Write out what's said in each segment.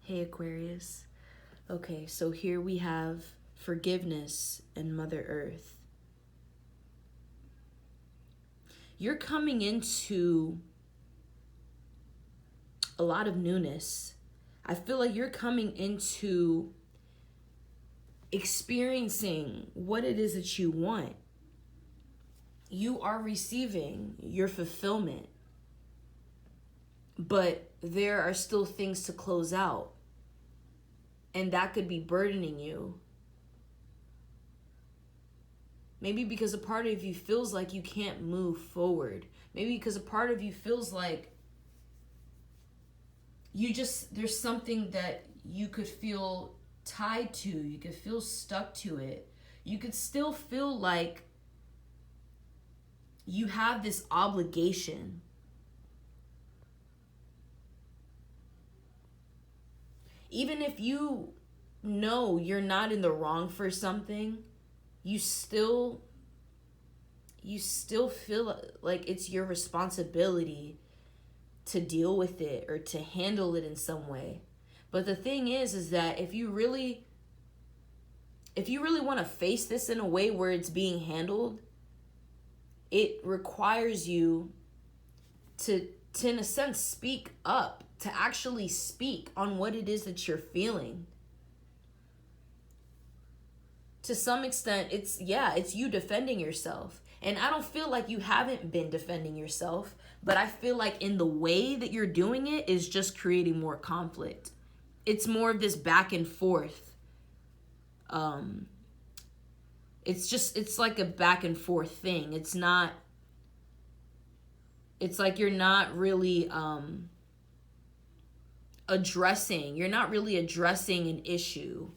Hey, Aquarius. Okay, so here we have forgiveness and Mother Earth. You're coming into a lot of newness. I feel like you're coming into experiencing what it is that you want. You are receiving your fulfillment, but there are still things to close out, and that could be burdening you. Maybe because a part of you feels like you can't move forward. Maybe because a part of you feels like there's something that you could feel tied to. You could feel stuck to it. You could still feel like you have this obligation. Even if you know you're not in the wrong for something, you still feel like it's your responsibility to deal with it or to handle it in some way. But the thing is that if you really want to face this in a way where it's being handled, it requires you to in a sense speak up, to actually speak on what it is that you're feeling. To some extent, it's you defending yourself. And I don't feel like you haven't been defending yourself, but I feel like in the way that you're doing it is just creating more conflict. It's more of this back and forth. It's like a back and forth thing. It's like you're not really addressing an issue.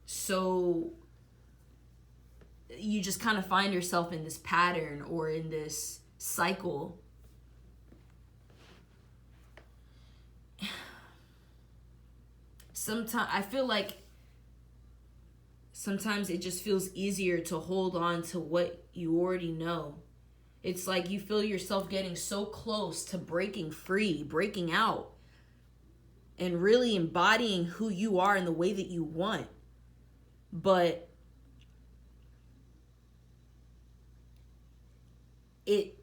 So you just kind of find yourself in this pattern or in this cycle. I feel like sometimes it just feels easier to hold on to what you already know. It's like you feel yourself getting so close to breaking free, breaking out, and really embodying who you are in the way that you want. But it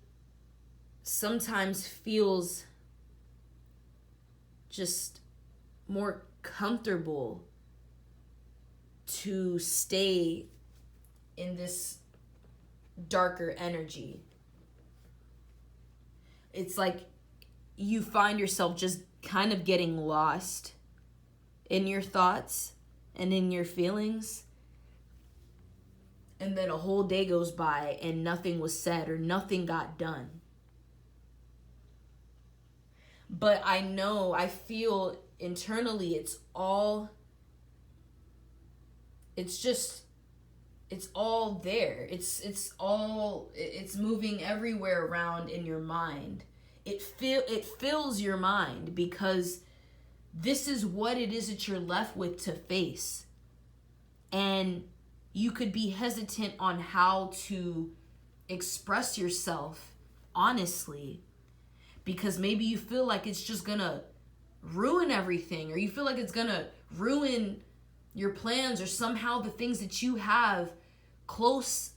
sometimes feels just more comfortable to stay in this darker energy. It's like you find yourself just kind of getting lost in your thoughts and in your feelings. And then a whole day goes by and nothing was said or nothing got done. But I feel internally it's all there. It's moving everywhere around in your mind. It fills your mind because this is what it is that you're left with to face. And you could be hesitant on how to express yourself honestly because maybe you feel like it's just gonna ruin everything, or you feel like it's gonna ruin your plans or somehow the things that you have close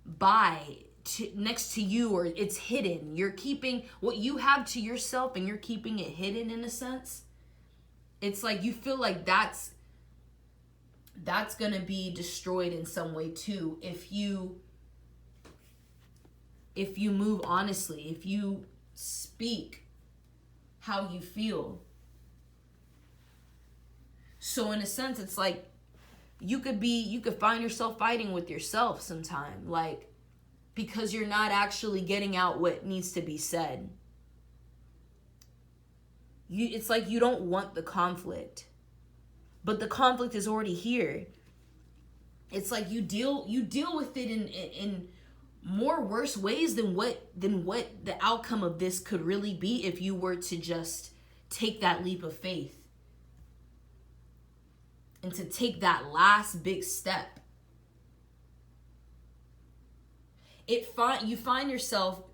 by next to you, or it's hidden. You're keeping what you have to yourself and you're keeping it hidden in a sense. It's like you feel like that's going to be destroyed in some way too if you move honestly, if you speak how you feel. So in a sense, it's like you could find yourself fighting with yourself sometime, like because you're not actually getting out what needs to be said. It's like you don't want the conflict, but the conflict is already here. It's like you deal with it in more worse ways than what the outcome of this could really be if you were to just take that leap of faith and to take that last big step. You find yourself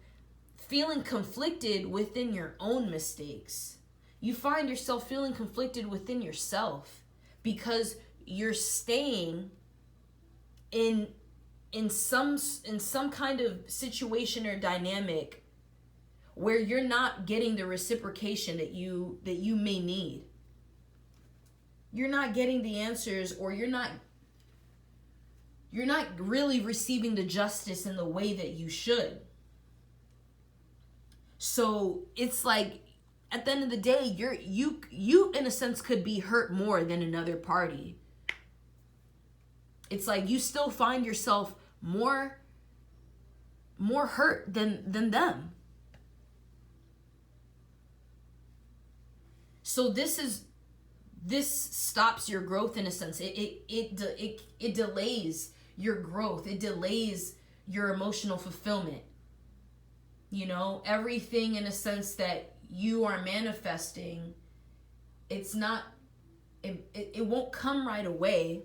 feeling conflicted within your own mistakes. You find yourself feeling conflicted within yourself because you're staying in some kind of situation or dynamic where you're not getting the reciprocation that you may need. You're not getting the answers, or you're not really receiving the justice in the way that you should. So it's like, at the end of the day, you in a sense could be hurt more than another party. It's like you still find yourself more hurt than them. So this stops your growth in a sense. It delays your growth. It delays your emotional fulfillment. You know, everything in a sense that you are manifesting, it won't come right away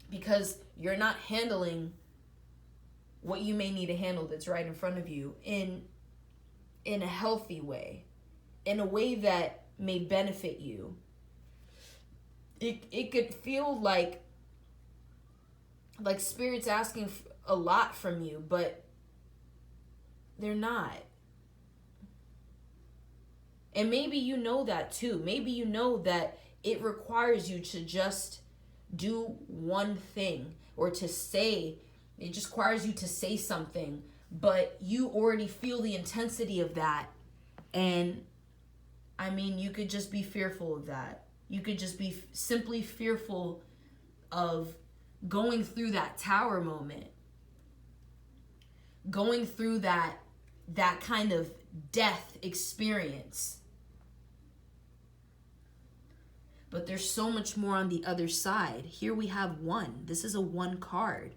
because you're not handling what you may need to handle that's right in front of you in a healthy way, in a way that may benefit you. It could feel like Spirit's asking a lot from you, but they're not. And maybe you know that too. Maybe you know that it requires you to just do one thing, or to say, it just requires you to say something, but you already feel the intensity of that. And I mean, you could just be fearful of that. You could just be simply fearful of going through that tower moment, going through that kind of death experience. But there's so much more on the other side. Here we have one. This is a one card.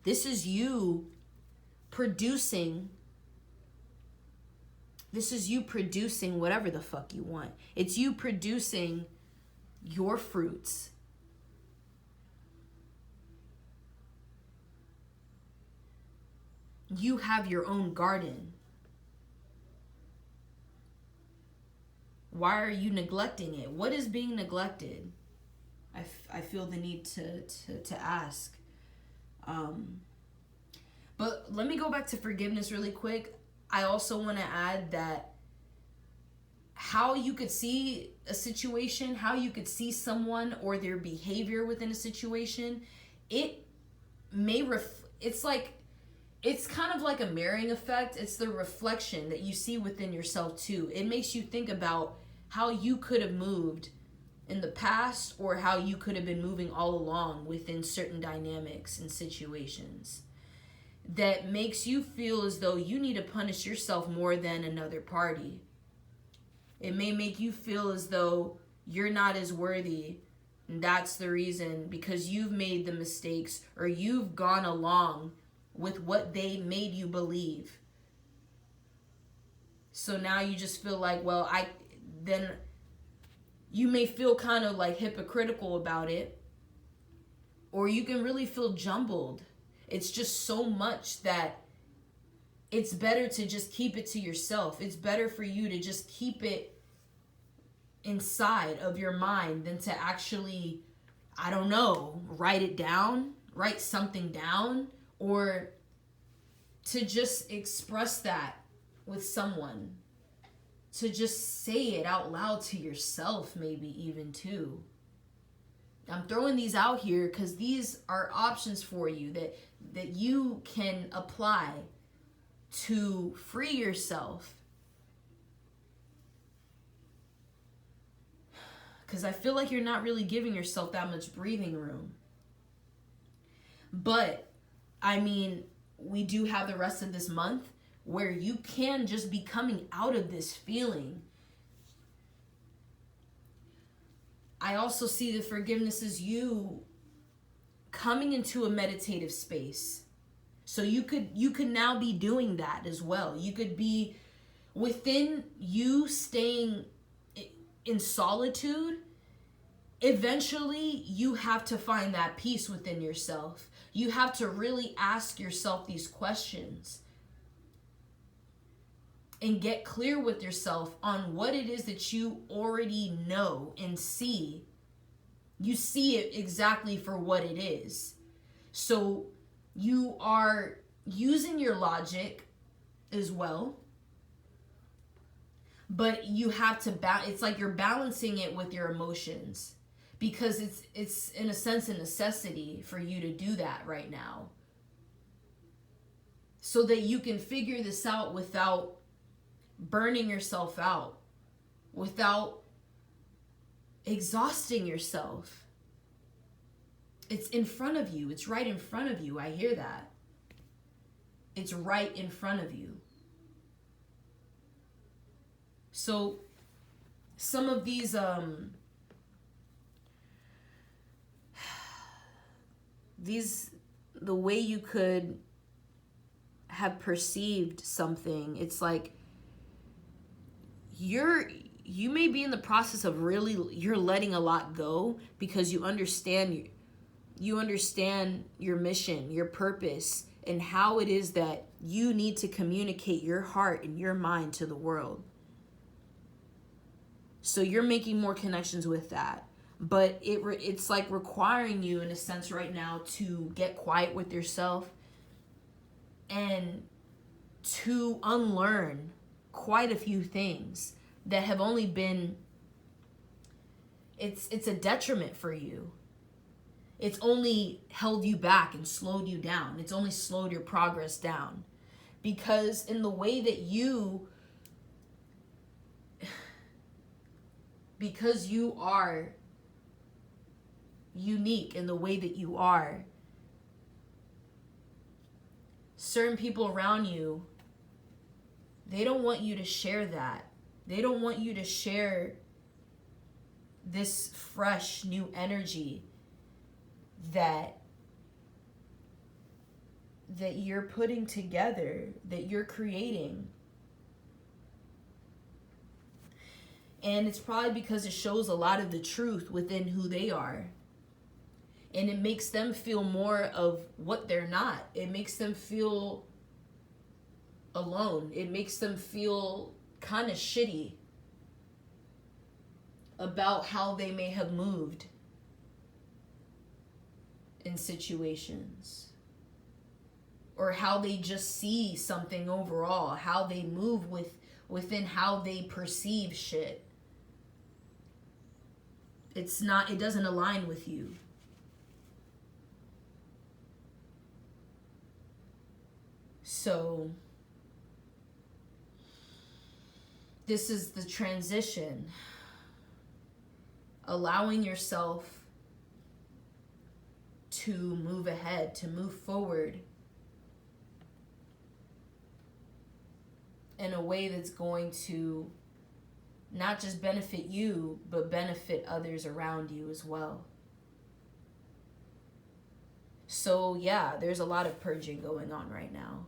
This is you producing. This is you producing whatever the fuck you want. It's you producing your fruits. You have your own garden. Why are you neglecting it? What is being neglected? I feel the need to ask. But let me go back to forgiveness really quick. I also want to add that how you could see a situation, how you could see someone or their behavior within a situation, it may it's kind of like a mirroring effect. It's the reflection that you see within yourself too. It makes you think about how you could have moved in the past, or how you could have been moving all along within certain dynamics and situations. That makes you feel as though you need to punish yourself more than another party. It may make you feel as though you're not as worthy, and that's the reason, because you've made the mistakes, or you've gone along with what they made you believe. So now you just feel like, well, then you may feel kind of like hypocritical about it, or you can really feel jumbled. It's just so much that it's better to just keep it to yourself. It's better for you to just keep it inside of your mind than to actually, I don't know, write something down, or to just express that with someone. To just say it out loud to yourself, maybe even too. I'm throwing these out here because these are options for you that you can apply to free yourself. Because I feel like you're not really giving yourself that much breathing room. But, I mean, we do have the rest of this month where you can just be coming out of this feeling. I also see the forgiveness as you coming into a meditative space. So you could now be doing that as well. You could be within you staying in solitude. Eventually, you have to find that peace within yourself. You have to really ask yourself these questions. and get clear with yourself on what it is that you already know and see. You see it exactly for what it is. So you are using your logic as well, but you have to it's like you're balancing it with your emotions, because it's in a sense a necessity for you to do that right now, so that you can figure this out without burning yourself out, without exhausting yourself. It's in front of you. It's right in front of you. I hear that. It's right in front of you. So some of these the way you could have perceived something, it's like you may be in the process of you're letting a lot go, because you understand your mission, your purpose, and how it is that you need to communicate your heart and your mind to the world. So you're making more connections with that. But it's like requiring you, in a sense right now, to get quiet with yourself and to unlearn quite a few things that have only been, it's a detriment for you. It's only held you back and slowed you down. It's only slowed your progress down. Because in the way that because you are unique in the way that you are, certain people around you, they don't want you to share that. They don't want you to share this fresh new energy that you're putting together, that you're creating. And it's probably because it shows a lot of the truth within who they are. And it makes them feel more of what they're not. It makes them feel alone. It makes them feel kind of shitty about how they may have moved in situations, or how they just see something overall, how they move within how they perceive shit. It doesn't align with you. So this is the transition. Allowing yourself to move ahead, to move forward in a way that's going to not just benefit you, but benefit others around you as well. So yeah, there's a lot of purging going on right now.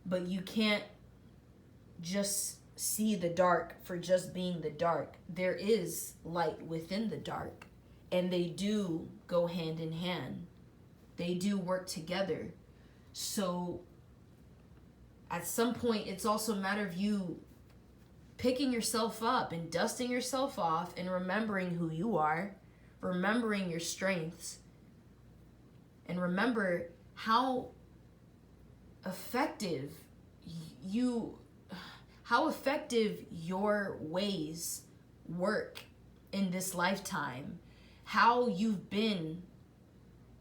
But you can't just see the dark for just being the dark. There is light within the dark, and they do go hand in hand. They do work together. So at some point, it's also a matter of you picking yourself up and dusting yourself off and remembering who you are, remembering your strengths, and remember how effective your ways work in this lifetime, how you've been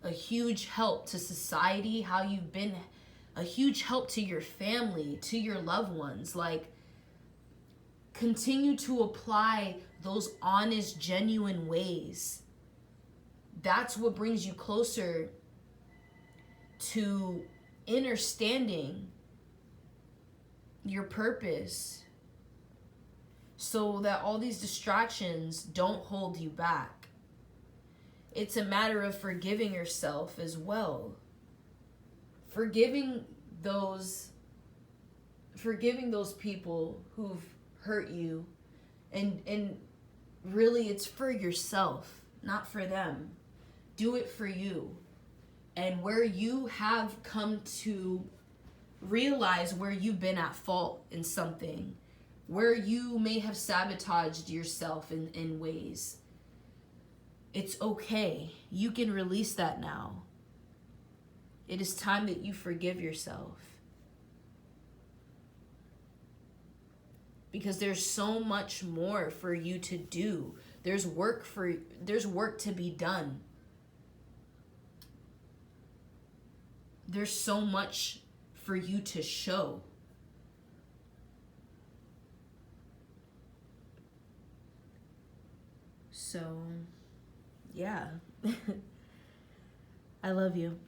a huge help to society, how you've been a huge help to your family, to your loved ones. Like, continue to apply those honest, genuine ways. That's what brings you closer to understanding your purpose, so that all these distractions don't hold you back. It's a matter of forgiving yourself as well. Forgiving those people who've hurt you, and really it's for yourself, not for them. Do it for you. And where you have come to realize where you've been at fault in something, where you may have sabotaged yourself in ways. It's okay. You can release that now. It is time that you forgive yourself. Because there's so much more for you to do. There's work to be done. There's so much for you to show. So, yeah. I love you.